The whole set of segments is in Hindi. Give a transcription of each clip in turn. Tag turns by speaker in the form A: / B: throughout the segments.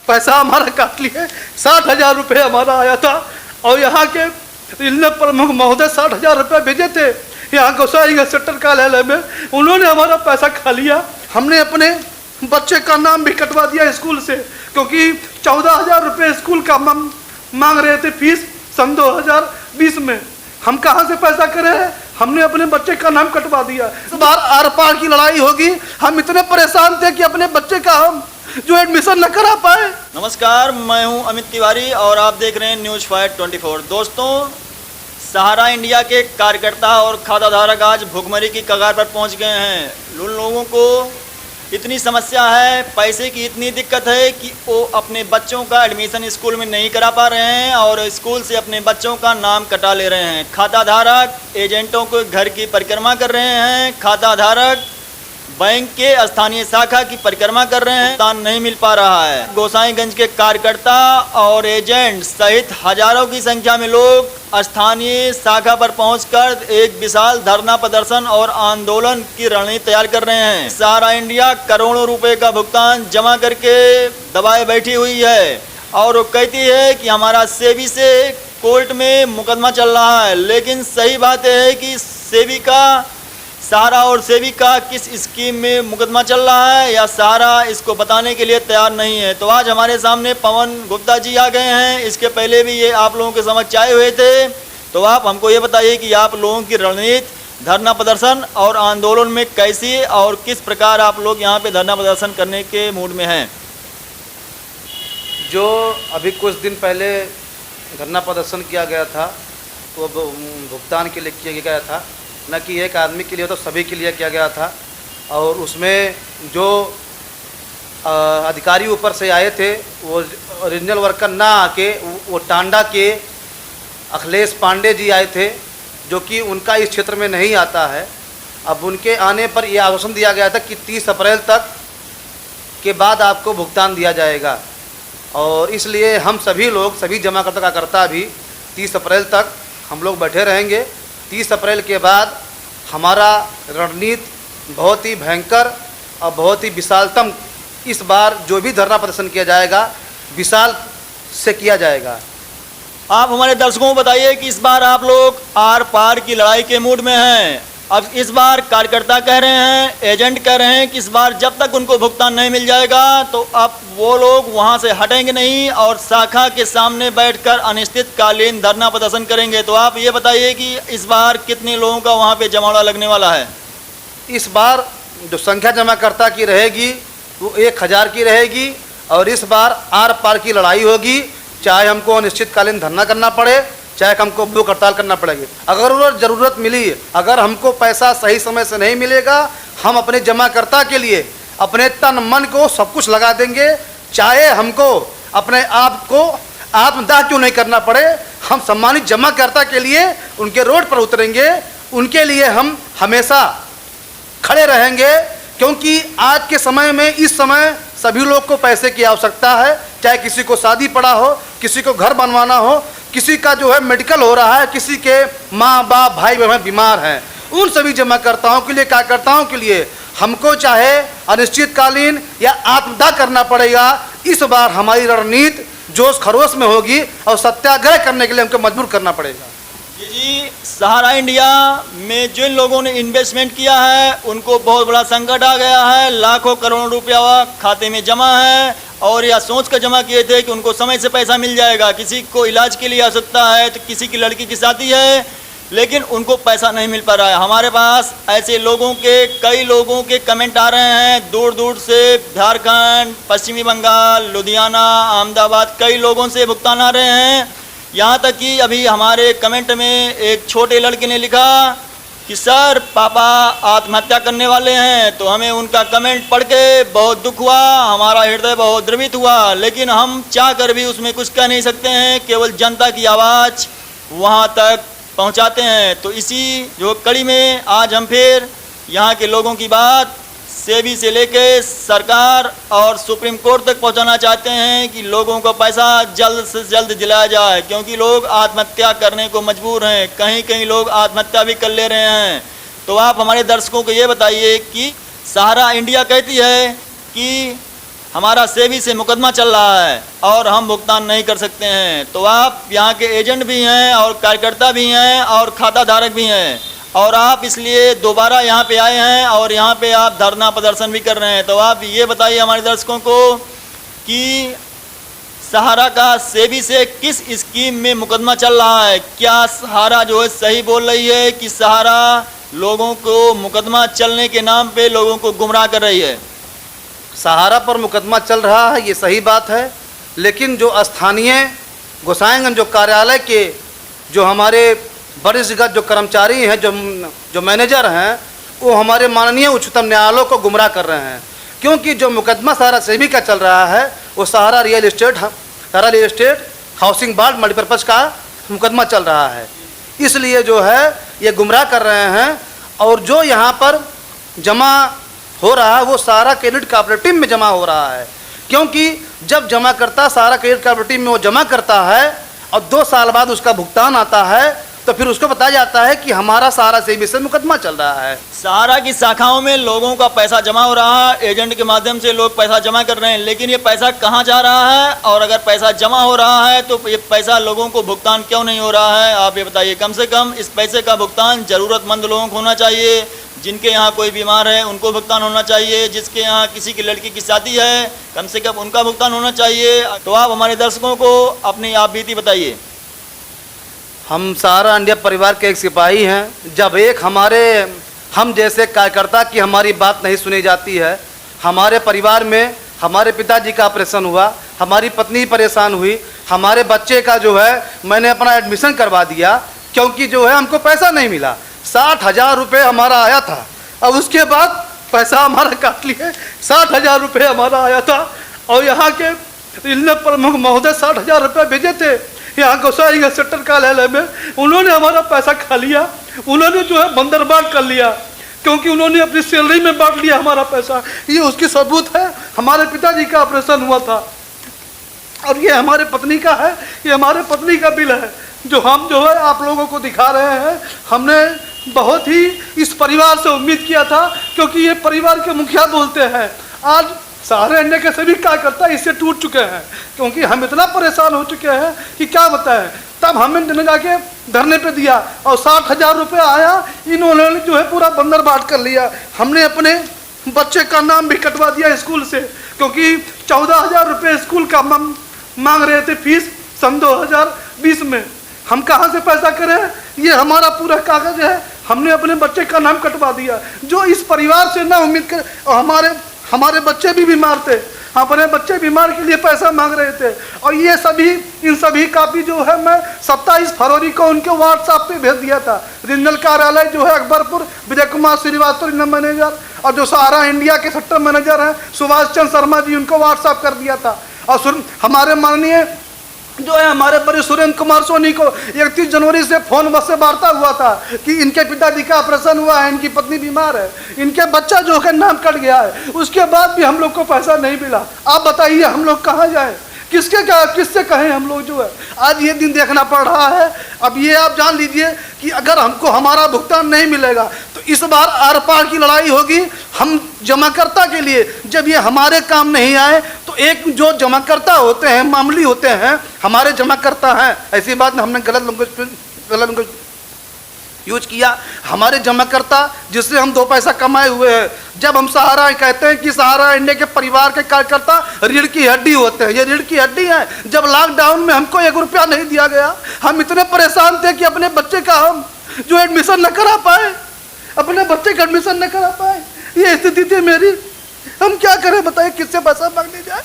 A: पैसा हमारा काट लिए। 60,000 रुपये हमारा आया था और यहाँ के रेलवे प्रमुख महोदय 60,000 रुपये भेजे थे यहाँ गोसाईगंज सेक्टर कार्यालय में, उन्होंने हमारा पैसा खा लिया। हमने अपने बच्चे का नाम भी कटवा दिया स्कूल से, क्योंकि 14,000 रुपये स्कूल का मांग रहे थे फीस सन 2020 में। हम कहाँ से पैसा करें? हमने अपने बच्चे का नाम कटवा दिया। इस बार आर पार की लड़ाई होगी। हम इतने परेशान थे कि अपने बच्चे का हम जो एडमिशन न करा पाए।
B: नमस्कार, मैं हूं अमित तिवारी और आप देख रहे हैं न्यूज़ फाइट 24। दोस्तों, सहारा इंडिया के कार्यकर्ता और खाताधारक आज भुखमरी की कगार पर पहुंच गए हैं। उन लोगों को इतनी समस्या है, पैसे की इतनी दिक्कत है कि वो अपने बच्चों का एडमिशन स्कूल में नहीं करा पा रहे हैं और स्कूल से अपने बच्चों का नाम कटा ले रहे हैं। खाताधारक एजेंटों को घर की परिक्रमा कर रहे हैं, खाताधारक बैंक के स्थानीय शाखा की परिक्रमा कर रहे हैं, भुगतान नहीं मिल पा रहा है। गोसाईगंज के कार्यकर्ता और एजेंट सहित हजारों की संख्या में लोग स्थानीय शाखा पर पहुंचकर एक विशाल धरना प्रदर्शन और आंदोलन की रणनीति तैयार कर रहे हैं। सहारा इंडिया करोड़ों रुपए का भुगतान जमा करके दबाए बैठी हुई है और वो कहती है कि हमारा सेबी से कोर्ट में मुकदमा चल रहा है, लेकिन सही बात है कि सेबी का सहारा और सेबी का किस स्कीम में मुकदमा चल रहा है या सहारा इसको बताने के लिए तैयार नहीं है। तो आज हमारे सामने पवन गुप्ता जी आ गए हैं। इसके पहले भी ये आप लोगों के समक्ष आए हुए थे। तो आप हमको ये बताइए कि आप लोगों की रणनीति धरना प्रदर्शन और आंदोलन में कैसी और किस प्रकार आप लोग यहाँ पे धरना प्रदर्शन करने के मूड में हैं।
A: जो अभी कुछ दिन पहले धरना प्रदर्शन किया गया था वो भुगतान के लिए किया गया था, न कि एक आदमी के लिए, तो सभी के लिए किया गया था। और उसमें जो अधिकारी ऊपर से आए थे वो ओरिजिनल वर्कर ना आके वो टांडा के अखिलेश पांडे जी आए थे, जो कि उनका इस क्षेत्र में नहीं आता है। अब उनके आने पर यह आश्वासन दिया गया था कि 30 अप्रैल तक के बाद आपको भुगतान दिया जाएगा। और इसलिए हम सभी लोग, सभी जमाकर्ता भी 30 अप्रैल तक हम लोग बैठे रहेंगे। 30 अप्रैल के बाद हमारा रणनीति बहुत ही भयंकर और बहुत ही विशालतम, इस बार जो भी धरना प्रदर्शन किया जाएगा विशाल से किया जाएगा।
B: आप हमारे दर्शकों को बताइए कि इस बार आप लोग आर पार की लड़ाई के मूड में हैं। अब इस बार कार्यकर्ता कह रहे हैं, एजेंट कह रहे हैं कि इस बार जब तक उनको भुगतान नहीं मिल जाएगा तो अब वो लोग वहां से हटेंगे नहीं और शाखा के सामने बैठकर अनिश्चितकालीन धरना प्रदर्शन करेंगे। तो आप ये बताइए कि इस बार कितने लोगों का वहां पे जमावड़ा लगने वाला है।
A: इस बार जो संख्या जमाकर्ता की रहेगी वो 1000 की रहेगी और इस बार आर पार की लड़ाई होगी। चाहे हमको अनिश्चितकालीन धरना करना पड़े, चाहे हमको भूख हड़ताल करना पड़ेगी। अगर ज़रूरत मिली, अगर हमको पैसा सही समय से नहीं मिलेगा, हम अपने जमाकर्ता के लिए अपने तन मन को सब कुछ लगा देंगे। चाहे हमको अपने आप को आत्मदाह क्यों नहीं करना पड़े, हम सम्मानित जमाकर्ता के लिए उनके रोड पर उतरेंगे, उनके लिए हम हमेशा खड़े रहेंगे। क्योंकि आज के समय में, इस समय सभी लोग को पैसे की आवश्यकता है। चाहे किसी को शादी पड़ा हो, किसी को घर बनवाना हो, किसी का जो है मेडिकल हो रहा है, किसी के माँ बाप भाई बहन बीमार हैं, उन सभी जमाकर्ताओं के लिए, कार्यकर्ताओं के लिए हमको चाहे अनिश्चितकालीन या आत्मदाह करना पड़ेगा। इस बार हमारी रणनीति जोश खरोश में होगी और सत्याग्रह करने के लिए हमको मजबूर करना पड़ेगा।
B: जी, सहारा इंडिया में जिन लोगों ने इन्वेस्टमेंट किया है उनको बहुत बड़ा संकट आ गया है। लाखों करोड़ों रुपया खाते में जमा है और यह सोच कर जमा किए थे कि उनको समय से पैसा मिल जाएगा। किसी को इलाज के लिए आवश्यकता है तो किसी की लड़की की शादी है, लेकिन उनको पैसा नहीं मिल पा रहा है। हमारे पास ऐसे लोगों के, कई लोगों के कमेंट आ रहे हैं दूर दूर से, झारखंड, पश्चिमी बंगाल, लुधियाना, अहमदाबाद, कई लोगों से भुगतान आ रहे हैं। यहाँ तक कि अभी हमारे कमेंट में एक छोटे लड़के ने लिखा कि सर पापा आत्महत्या करने वाले हैं। तो हमें उनका कमेंट पढ़ के बहुत दुख हुआ, हमारा हृदय बहुत द्रवित हुआ, लेकिन हम चाह कर भी उसमें कुछ कह नहीं सकते हैं। केवल जनता की आवाज़ वहाँ तक पहुँचाते हैं। तो इसी जो कड़ी में आज हम फिर यहाँ के लोगों की बात सेबी से लेके सरकार और सुप्रीम कोर्ट तक पहुंचाना चाहते हैं कि लोगों को पैसा जल्द से जल्द दिलाया जाए, क्योंकि लोग आत्महत्या करने को मजबूर हैं। कहीं कहीं लोग आत्महत्या भी कर ले रहे हैं। तो आप हमारे दर्शकों को ये बताइए कि सहारा इंडिया कहती है कि हमारा सेबी से मुकदमा चल रहा है और हम भुगतान नहीं कर सकते हैं। तो आप यहाँ के एजेंट भी हैं और कार्यकर्ता भी हैं और खाता धारक भी हैं और आप इसलिए दोबारा यहाँ पे आए हैं और यहाँ पे आप धरना प्रदर्शन भी कर रहे हैं। तो आप ये बताइए हमारे दर्शकों को कि सहारा का सेबी से किस स्कीम में मुकदमा चल रहा है? क्या सहारा जो है सही बोल रही है कि सहारा लोगों को मुकदमा चलने के नाम पे लोगों को गुमराह कर रही है?
A: सहारा पर मुकदमा चल रहा है, ये सही बात है, लेकिन जो स्थानीय गोसाईगंज जो कार्यालय के जो हमारे वरिष्ठगत जो कर्मचारी हैं, जो मैनेजर हैं, वो हमारे माननीय उच्चतम न्यायालय को गुमराह कर रहे हैं। क्योंकि जो मुकदमा सहारा सेबी का चल रहा है वो Sahara real estate housing board multipurpose का मुकदमा चल रहा है, इसलिए जो है ये गुमराह कर रहे हैं। और जो यहाँ पर जमा हो रहा है वो सहारा क्रेडिट कोऑपरेटिव में जमा हो रहा है, क्योंकि जब जमा करता सहारा क्रेडिट कोऑपरेटिव में वो जमा करता है और 2 साल बाद उसका भुगतान आता है तो फिर उसको बताया जाता है कि हमारा सहारा सेबी से मुकदमा चल रहा है।
B: सहारा की शाखाओं में लोगों का पैसा जमा हो रहा है, एजेंट के माध्यम से लोग पैसा जमा कर रहे हैं, लेकिन ये पैसा कहाँ जा रहा है? और अगर पैसा जमा हो रहा है तो ये पैसा लोगों को भुगतान क्यों नहीं हो रहा है? आप ये बताइए। कम से कम इस पैसे का भुगतान ज़रूरतमंद लोगों को होना चाहिए, जिनके यहाँ कोई बीमार है उनको भुगतान होना चाहिए, जिसके यहाँ किसी की लड़की की शादी है कम से कम उनका भुगतान होना चाहिए। तो आप हमारे दर्शकों को अपनी आप बीती बताइए।
A: हम सहारा इंडिया परिवार के एक सिपाही हैं। जब एक हम जैसे कार्यकर्ता की हमारी बात नहीं सुनी जाती है, हमारे परिवार में हमारे पिताजी का ऑपरेशन हुआ, हमारी पत्नी परेशान हुई, हमारे बच्चे का जो है मैंने अपना एडमिशन करवा दिया, क्योंकि जो है हमको पैसा नहीं मिला। 60,000 रुपये हमारा आया था, अब उसके बाद पैसा हमारा काट लिए। 60,000 रुपये हमारा आया था और यहाँ के जिला प्रमुख महोदय 60,000 रुपये भेजे थे यहाँ गोसाईगंज सेक्टर कार्यालय में। उन्होंने हमारा पैसा खा लिया, उन्होंने जो है बंदरबांट कर लिया, क्योंकि उन्होंने अपनी सैलरी में बांट लिया हमारा पैसा। ये उसकी सबूत है। हमारे पिताजी का ऑपरेशन हुआ था और ये हमारे पत्नी का है, ये हमारे पत्नी का बिल है जो हम जो है आप लोगों को दिखा रहे हैं। हमने बहुत ही इस परिवार से उम्मीद किया था, क्योंकि ये परिवार के मुखिया बोलते हैं। आज सहारा इंडिया के सभी कार्यकर्ता इससे टूट चुके हैं, क्योंकि हम इतना परेशान हो चुके हैं कि क्या बताएं। तब हमने जाके धरने पे दिया और 60,000 रुपये आया, इन्होंने जो है पूरा बंदरबाट कर लिया। हमने अपने बच्चे का नाम भी कटवा दिया स्कूल से, क्योंकि 14,000 रुपये स्कूल का मांग रहे थे फीस सन 2020 में। हम कहाँ से पैसा करें? ये हमारा पूरा कागज है, हमने अपने बच्चे का नाम कटवा दिया। जो इस परिवार से ना उम्मीद कर, और हमारे बच्चे भी बीमार थे, अपने बच्चे बीमार के लिए पैसा मांग रहे थे। और ये सभी इन सभी कापी जो है मैं 27 फरवरी को उनके व्हाट्सएप पे भेज दिया था। रीजनल कार्यालय जो है अकबरपुर, विजय कुमार श्रीवास्तव रीजनल मैनेजर, और जो सहारा इंडिया के सेक्टर मैनेजर हैं सुभाष चंद्र शर्मा जी, उनको व्हाट्सएप कर दिया था। और हमारे माननीय जो है हमारे बड़े सुरेंद्र कुमार सोनी को 31 जनवरी से फोन बस से वार्ता हुआ था कि इनके पिताजी का ऑपरेशन हुआ है, इनकी पत्नी बीमार है, इनके बच्चा जो है नाम कट गया है। उसके बाद भी हम लोग को पैसा नहीं मिला। आप बताइए हम लोग कहाँ जाएं? किससे कहें? हम लोग जो है आज ये दिन देखना पड़ रहा है। अब ये आप जान लीजिए कि अगर हमको हमारा भुगतान नहीं मिलेगा तो इस बार आर पार की लड़ाई होगी हम जमाकर्ता के लिए। जब ये हमारे काम नहीं आए तो एक जो जमाकर्ता होते हैं, मामूली होते हैं, हमारे जमाकर्ता हैं, ऐसी बात नहीं, हमने गलत लैंग्वेज यूज किया। हमारे जमाकर्ता जिससे हम 2 पैसा कमाए हुए हैं। जब हम सहारा कहते हैं कि सहारा इंडिया के परिवार के कार्यकर्ता रीढ़ की हड्डी होते हैं, ये रीढ़ की हड्डी है। जब लॉकडाउन में हमको 1 रुपया नहीं दिया गया, हम इतने परेशान थे कि अपने बच्चे का हम जो एडमिशन न करा पाए, अपने बच्चे का एडमिशन न करा पाए। ये स्थिति थी मेरी। हम क्या करें बताइए? किससे पैसा मांगने जाए?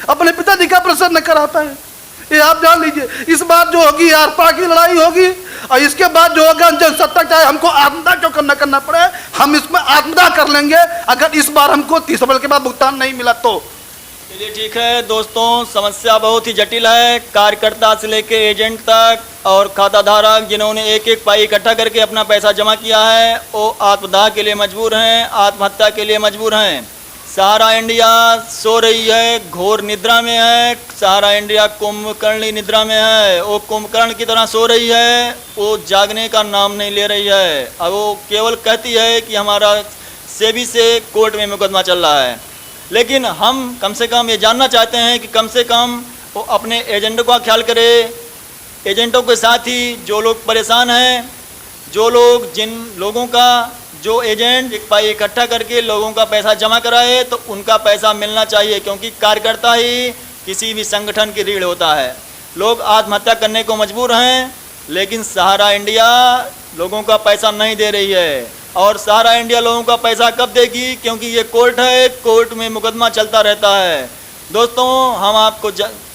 A: अपने पिताजी का ऑपरेशन न करा पाए। ये आप जान लीजिए इस बार जो होगी आर पार की लड़ाई होगी, और इसके बाद जो होगा जनसत्ता चाहे हमको आत्मदाह क्यों करना पड़े, हम इसमें आत्मदाह कर लेंगे अगर इस बार हमको 30 अप्रैल के बाद भुगतान नहीं मिला तो।
B: चलिए ठीक है दोस्तों, समस्या बहुत ही जटिल है। कार्यकर्ता से लेके एजेंट तक और खाता धारक जिन्होंने एक पाई इकट्ठा करके अपना पैसा जमा किया है वो आत्मदाह के लिए मजबूर हैं, आत्महत्या के लिए मजबूर हैं। सहारा इंडिया सो रही है, घोर निद्रा में है। सहारा इंडिया कुंभकर्णी निद्रा में है, वो कुंभकर्ण की तरह सो रही है, वो जागने का नाम नहीं ले रही है। अब वो केवल कहती है कि हमारा सेबी से कोर्ट में मुकदमा चल रहा है। लेकिन हम कम से कम ये जानना चाहते हैं कि कम से कम वो अपने एजेंटों का ख्याल करे। एजेंटों के साथ ही जो लोग परेशान हैं, जो लोग जिन लोगों का जो एजेंट एक पाई इकट्ठा करके लोगों का पैसा जमा कराए तो उनका पैसा मिलना चाहिए, क्योंकि कार्यकर्ता ही किसी भी संगठन की रीढ़ होता है। लोग आत्महत्या करने को मजबूर हैं, लेकिन सहारा इंडिया लोगों का पैसा नहीं दे रही है। और सहारा इंडिया लोगों का पैसा कब देगी, क्योंकि ये कोर्ट है, कोर्ट में मुकदमा चलता रहता है। दोस्तों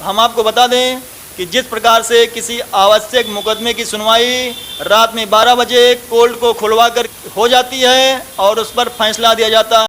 B: हम आपको बता दें कि जिस प्रकार से किसी आवश्यक मुकदमे की सुनवाई रात में 12 बजे कोर्ट को खुलवा कर हो जाती है और उस पर फैसला दिया जाता है।